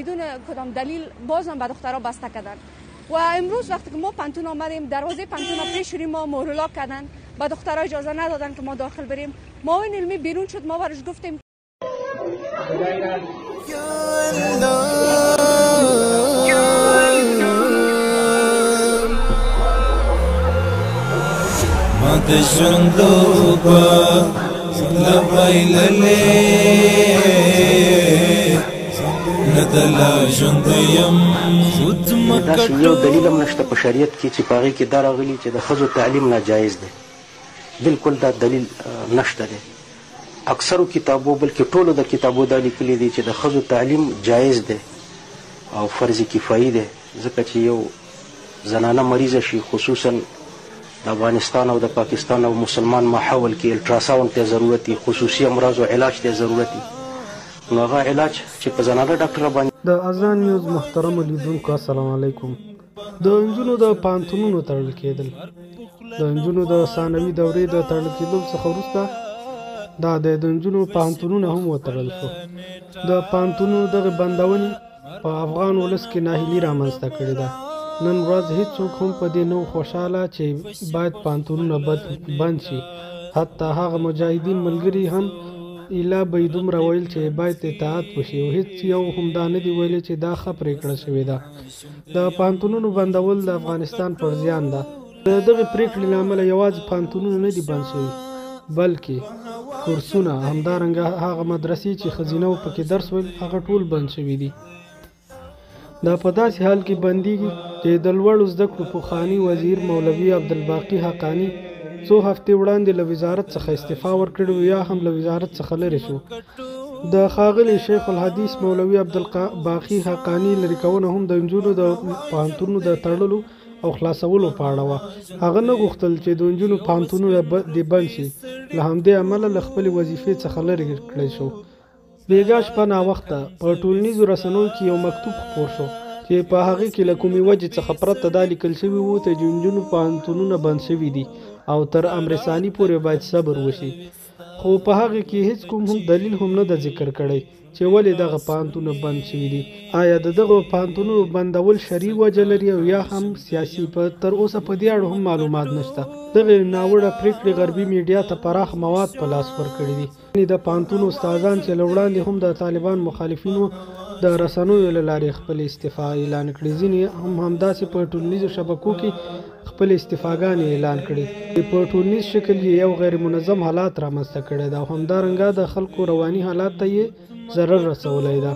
بدون کدام دلیل باز هم به دخترها بسته کردن. و امروز وقتی که ما پانتون آمدیم دروازه پانتون را پیش شدیم، ما مهر کردن، به دخترها اجازه ندادن که ما داخل بریم. معاون علمی بیرون شد، ما برش گفتیم داسې یو دلیل هم نشته په شریعت کې چې په هغې کې دا راغلي چې د ښځو تعلیم ناجایز دی. بالکل دا دلیل نشته دی. اکثرو کتابو بلکې ټولو د کتابو دا لیکلي دي چې د ښځو تعلیم جایز دی او فرض کفایي دی، ځکه چې یو زنانه مریضه شي، خصوصا د افغانستان او د پاکستان او مسلمان ماحول کې الټراساوند ته ضرورت وي، خصوصي امراضو علاج ته ضرورت وي، نو هغه علاج چې په زنانه ډاکټره باندې. د اذان نیوز محترم لیدونکو السلام علیکم. د نجونو د پانتونونو تړل کېدل، د نجونو د ثانوي دورې د تړل کېدل څخه وروسته دا د نجونو پانتونونه هم وتړل شو. د پانتونو دغه بندونې په افغان ولس کې ناهیلي رامنځته کړې ده. نن ورځ هیڅوک هم په دې نه خوشحاله چې باید پانتونونه بند شي. حتی هغه مجاهدین ملګري هم ایله به یې دومره ویل چې باید اطاعت وشي او هیڅ یو هم دا نه دي ویلي چې دا ښه پرېکړه شوې ده. د پانتونونو بندول د افغانستان پر زیان ده. د دغې پرېکړې له امله یوازې پانتونونه نه دي بند شوي، بلکې کورسونه، همدارنګه هغه مدرسې چې ښځینه و پکې درس ویل، هغه ټول بند شوي دي. دا په داسې حال کې بندیږي چې د لوړو زده کړو پخواني وزیر مولوي عبدالباقي حقاني څو هفتې وړاندې له وزارت څخه استعفا ورکړې یا هم له وزارت څخه لرې شو. د ښاغلي شیخ الحدیث مولوي عبدالباقي حقاني لرې کونه هم د نجونو د پوهنتونونو د تړلو او خلاصولو په اړه وه. هغه نه غوښتل چې د نجونو پوهنتونونه دې بند شي، له همدې امله له خپلې وظیفې څخه لرې کړی شو. بیګا شپه ناوخته په ټولنیزو رسنیو کې یو مکتوب خپور شو چې په هغې کې له کومې وجې څخه پرته دا لیکل شوي وو چې د نجونو پوهنتونونه بند شوي دي او تر امر ثاني پورې باید صبر وشي. خو په هغې کې هیڅ کوم هم دلیل هم نه ده ذکر کړی چې ولې دغه پوهنتونونه بند شوي دي. آیا د دغه پوهنتونونو بندول شرعي وجه لري او یا هم سیاسي؟ تر اوسه په دې اړه هم معلومات نشته. دغې ناوړه پرېکړې غربي میډیا ته پراخ مواد په لاس ورکړي دي. د پوهنتون استادان چې له وړاندې هم د طالبان مخالفینو د رسنیو له لارې خپل استعفا اعلان کړي، ځینې هم همداسې په ټولنیزو شبکو کې خپل استعفاګانې اعلان کړي. په ټولنیز شکل یې یو غیر منظم حالات رامنځته کړی ده او همدارنګه د خلکو رواني حالات ته یې ضرر رسولی ده.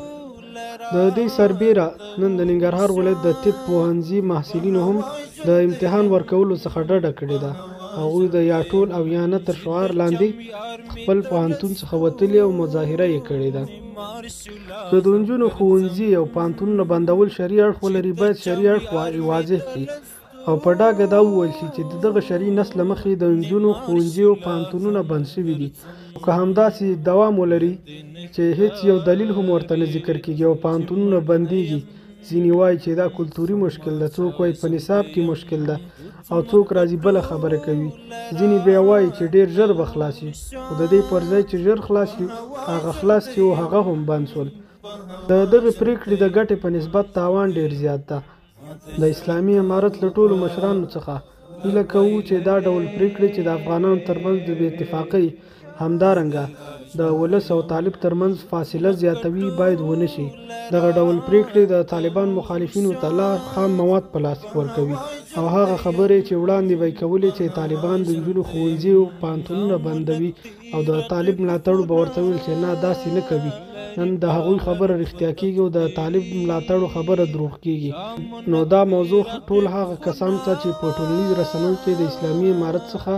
د دې سربیره نن د ننګرهار ولایت د طب پوهنځي محصلینو هم د امتحان ورکولو څخه ډډه کړې ده. هغوی د یا ټول او یا نه تر شعار لاندې خپل پوهنتون څخه وتلي او مظاهره یې کړې ده. که د نجونو ښوونځي او پوهنتونونه بندول شرعي اړخ ولري، باید شرعي اړخ واضح کړي او په ډاګه دا وویل شي چې دغه شرعي نص له مخې د نجونو ښوونځي او پوهنتونونه بند شوي دي. که همداسې دوام ولري چې هیڅ یو دلیل هم ورته نه ذکر کېږي او پوهنتونونه بندېږي، ځینې وایي چې دا کلتوري مشکل ده، څوک وایي په نصاب کې مشکل ده او څوک راځي بله خبره کوي، ځینې بیا وایي چې ډېر ژر به خلاص شي. خو د دې پر ځای چې ژر خلاص شي، هغه خلاص شي او هغه هم بند شول. د دغې پرېکړې د ګټې په نسبت تاوان ډېر زیات ده. د اسلامي امارت له ټولو مشرانو څخه هیله کوو چې دا ډول پرېکړې چې د افغانانو ترمنځ د بې اتفاقۍ، همدارنګه د ولس او طالب ترمنځ فاصله زیاتوي، باید ونه شي. دغه ډول پرېکړې د طالبان مخالفینو ته لا خام مواد په لاس ورکوي او هغه خبرې چې وړاندې به یې کولې چې طالبان د نجونو ښوونځي او پوهنتونونه بندوي او د طالب ملاتړو به ورته ویل چې نه داسې نه کوي. نن د هغوی خبره رښتیا کېږي او د طالب ملاتړو خبره دروغ کېږي. نو دا موضوع ټول هغه کسانو ته چې په ټولنیز رسنیو کې د اسلامي امارت څخه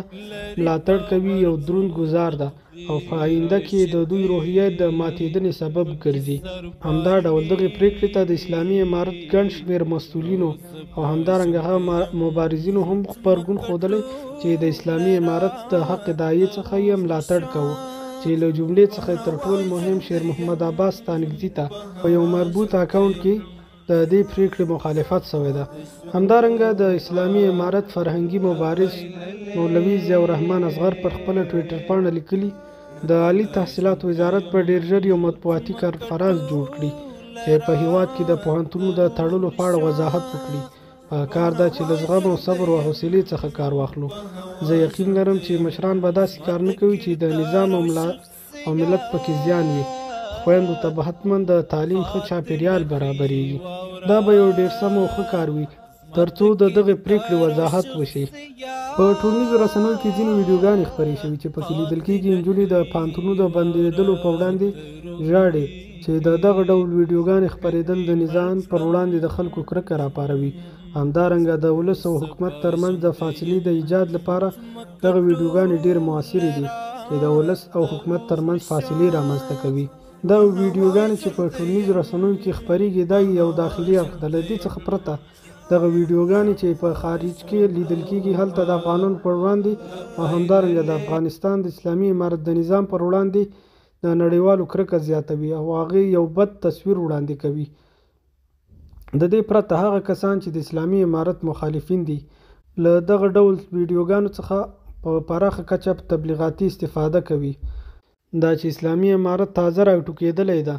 ملاتړ کوي یو دروند ګزار ده او په آینده کې د دوی روحیه د ماتېدنې سبب ګرځي. همدا ډول دغې پرېکړې ته د اسلامي امارت ګڼ شمېر مسؤلینو او همدارنګه هغه مبارزینو هم غبرګون ښودلی چې د اسلامي امارت د حق داعیې څخه یې ملاتړ کوو، چې له جملې څخه تر ټولو مهم شیر محمد عباس ستانکزي ته په یو مربوط اکاونټ کې د دې پرېکړې مخالفت شوی ده. همدارنګه د اسلامي امارت فرهنګي مبارز مولوي ضیاء الرحمن اصغر پر خپله ټویټر پاڼه لیکلي د عالي تحصیلاتو وزارت په ډېر ژر یو مطبوعاتي کنفرانس جوړ کړي چې په هیواد کې د پوهنتونونو د تړلو په اړه وضاحت وکړي. کار دا چې له زغم او صبر او حوصلې څخه کار واخلو. زه یقین لرم چې مشران به داسې کار نه کوي چې د نظام او ملت پکې زیان وي. خویندو ته به حتما د تعلیم ښه چاپېریال برابرېږي. دا به یو ډېر سم او ښه کار وي تر څو د دغې پرېکړې وضاحت وشي. په ټولنیزو رسنیو کې ځینې ویډیوګانې خپرې شوي چې پکې لیدل کېږي نجونې د پوهنتونونو د بندېدلو په وړاندې ژاړي چې دغه ډول ویډیوګانې خپرېدل د نظام پر وړاندې د خلکو کرکه راپاروي. همدارنګه د ولس او حکومت ترمنځ د فاصلې د ایجاد لپاره دغه ویډیوګانې ډېر مؤثرې دي چې د ولس او حکومت ترمنځ فاصلې رامنځته کوي. دا ویډیوګانې چې په ټولنیزو رسنیو کې خپرېږي دا یو داخلي اړخ ده. له دې څخه پرته دغه ویډیوګانې چې په خارج کې لیدل کېږي هلته د افغانانو پر وړاندې او همدارنګه د افغانستان د اسلامي امارت د نظام پر وړاندې د نړیوالو کرکه زیاتوي او هغې یو بد تصویر وړاندې کوي. د دې پرته هغه کسان چې د اسلامي امارت مخالفین دي له دغه ډول ویډیوګانو څخه په پراخه کچه تبلیغاتي استفاده کوي. دا چې اسلامي امارت تازه راټوکېدلی ده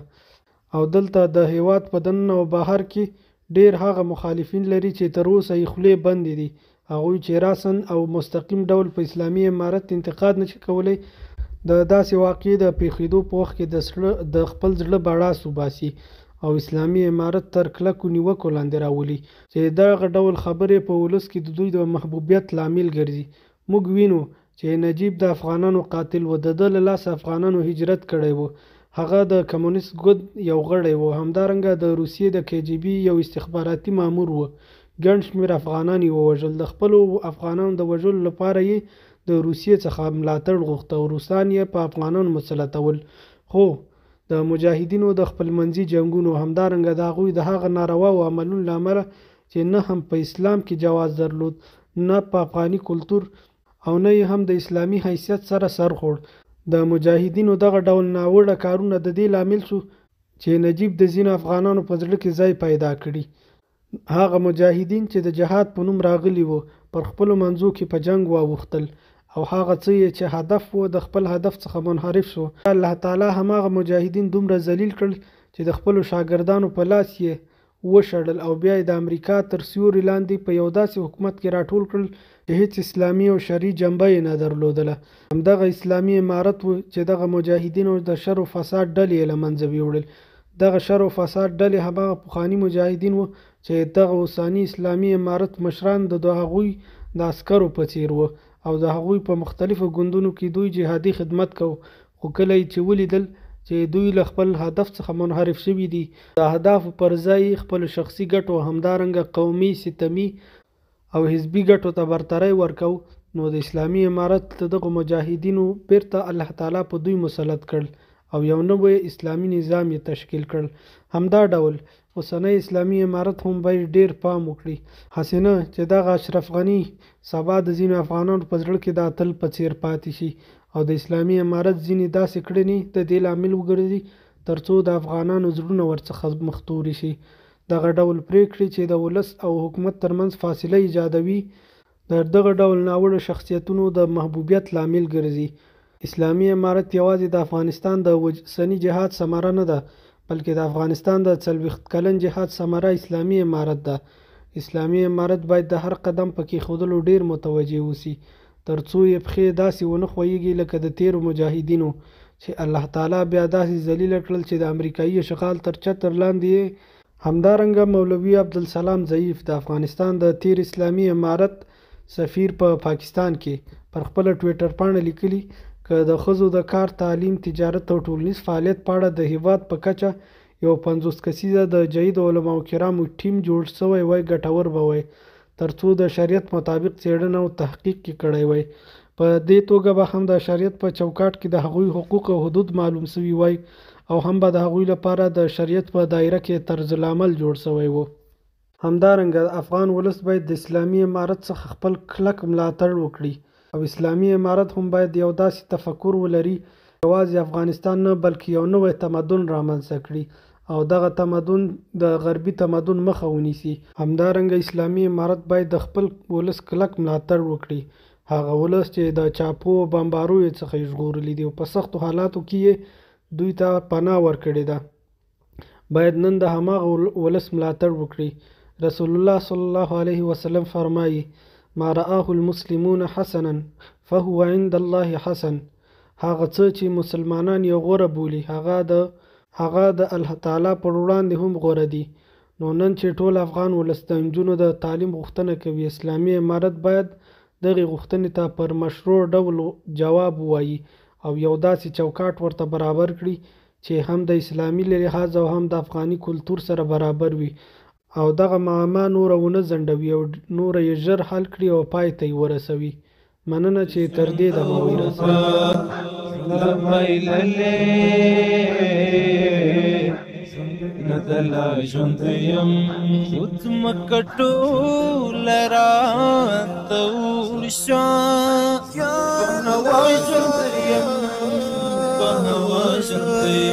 او دلته د هیواد په دننه او بهر کې ډېر هغه مخالفین لري چې تر اوسه یې خولې بندې دي. هغوی چې راسن او مستقیم ډول په اسلامي امارت انتقاد نشي کولی د داسې واقعې د پیښېدو په وخت کې د خپل زړه بړاس وباسي او اسلامي امارت تر کلکو نیوکو لاندې راولي چې دغه ډول خبرې په ولس کې د دوی د محبوبیت لامل ګرځي. موږ وینو چې نجیب د افغانانو قاتل و. د ده له لاسه افغانانو هجرت کړی و. هغه د کمونیست ګوند یو غړی و. همدارنګه د روسیې د KGB یو استخباراتي مامور و. ګڼ شمېر افغانان یې ووژل. د خپلو افغانانو د وژلو لپاره یې د روسیې څخه ملاتړ غوښته او روسان یې په افغانانو مسلطول. خو د مجاهدینو د خپلمنځي جنګونو همدارنګه د هغوی د هغه نارواو عملونو له امله چې نه هم په اسلام کې جواز درلود، نه په افغاني کلتور او نه یې هم د اسلامي حیثیت سره سر خوړ. د مجاهدینو دغه ډول ناوړه کارونه د دې لامل شو چې نجیب د ځینو افغانانو په زړه کې ځای پیدا کړي. هغه مجاهدین چې د جهاد په نوم راغلي وو پر خپلو منځو کې په جنګ واوښتل او هغه څه یې چې هدف و د خپل هدف څخه منحرف شو. الله تعالی هماغه مجاهدین دومره ذلیل کړل چې د خپلو شاګردانو په لاس یې وشړل او بیا یې د امریکا تر سیوري لاندې په یو داسې حکومت کې راټول کړل چې هیڅ اسلامي او شرعي جنبه یې نه درلودله. همدغه اسلامي امارت و چې دغه مجاهدینو د شر او فساد ډلې یې له منځه ویوړل. دغه شر او فساد ډلې هماغه پخواني مجاهدین و چې دغه اوساني اسلامي امارت مشران د هغوی د عسکرو په څیر و او د هغوی په مختلفو ګوندونو کې دوی جهادي خدمت کو. خو کله چې ولیدل چې دوی له خپل هدف څخه منحرف شوي دي، د اهدافو پر ځای خپل شخصي ګټو همدارنګه قومي، ستمي او حزبي ګټو ته برتري ورکو، نو د اسلامي امارت دغه مجاهدینو بیرته الله تعالی په دوی مسلط کړل او یو نوی اسلامي نظام یې تشکیل کړل. همدا ډول اوسنی اسلامي امارت هم باید ډیر پام وکړي، هسې نه چې دغه اشرف غني سبا د ځینو افغانانو په زړه کې د اتل په څیر پاتې شي او د اسلامي امارت ځینې داسې کړنې د دې لامل وګرځي تر څو د افغانانو زړونه ورڅخه مختوري شي. دغه ډول پریکړې چې د ولس او حکومت ترمنځ فاصله ایجادوي د دغه ډول ناوړه شخصیتونو د محبوبیت لامل ګرځي. اسلامي امارت یوازې د افغانستان د سني جهاد ثمره نه ده، بلکې د افغانستان د 40 کلن جهاد ثمره اسلامي امارت ده. اسلامي امارت باید د هر قدم په کېښودلو ډیر متوجه اوسي تر څو یې پښې داسې ونه خویږي لکه د تیرو مجاهدینو چې الله تعالی بیا داسې ذلیله کړل چې د امریکایي اشغال تر چتر لاندې. همدارنګه مولوي عبدالسلام ضعیف د افغانستان د تیر اسلامي امارت سفیر په پاکستان کې پر خپل ټویټر پاڼه لیکلي که د ښځو د کار، تعلیم، تجارت او ټولنیز فعالیت په اړه د هیواد په کچه یو 50 کسیزه د جید علماو کرامو ټیم جوړ شوی وای ګټور به وای تر څو د شریعت مطابق څېړنه او تحقیق کې کړی وای. په دې توګه به هم د شریعت په چوکاټ کې د هغوی حقوق او حدود معلوم شوي وای او هم به د هغوی لپاره د شریعت په دایره کې طرز العمل جوړ شوی وو. همدارنګه افغان ولس باید د اسلامي امارت څخه خپل کلک ملاتړ وکړي او اسلامي امارت هم باید یو داسې تفکر ولري یوازې افغانستان نه بلکې یو نوی تمدن رامنځته کړي او دغه تمدن د غربي تمدن مخه ونیسي. همدارنګه اسلامي امارت باید د خپل ولس کلک ملاتړ وکړي، هغه ولس چې د چاپو او بمبارویو څخه ژغورلی دي او په سختو حالاتو کې دوی ته پناه ورکړې ده. باید نن د هماغه ولس ملاتړ وکړي. رسول الله صلی الله علیه وسلم فرمایي ما رآه المسلمون حسنا فهو عند الله حسن. هغه څه چې مسلمانان یې غوره بولي هغه د الله تعالی پر وړاندې هم غوره دي. نو نن چې ټول افغان ولس د نجونو د تعلیم غوښتنه کوي، اسلامي امارت باید دغې غوښتنې ته پر مشروع ډول جواب ووایي او یو داسې چوکاټ ورته برابر کړي چې هم د اسلامي لحاظ او هم د افغاني کلتور سره برابر وي او دغه معما نوره ونه ځنډوي او نوره یې ژر حل کړي او پای ته یې ورسوي. مننه چې تر دې دمه ورسوي. ندلا ژوند یم خود مکټو لرا تورشا بهوا ژوند یم بهوا ژوند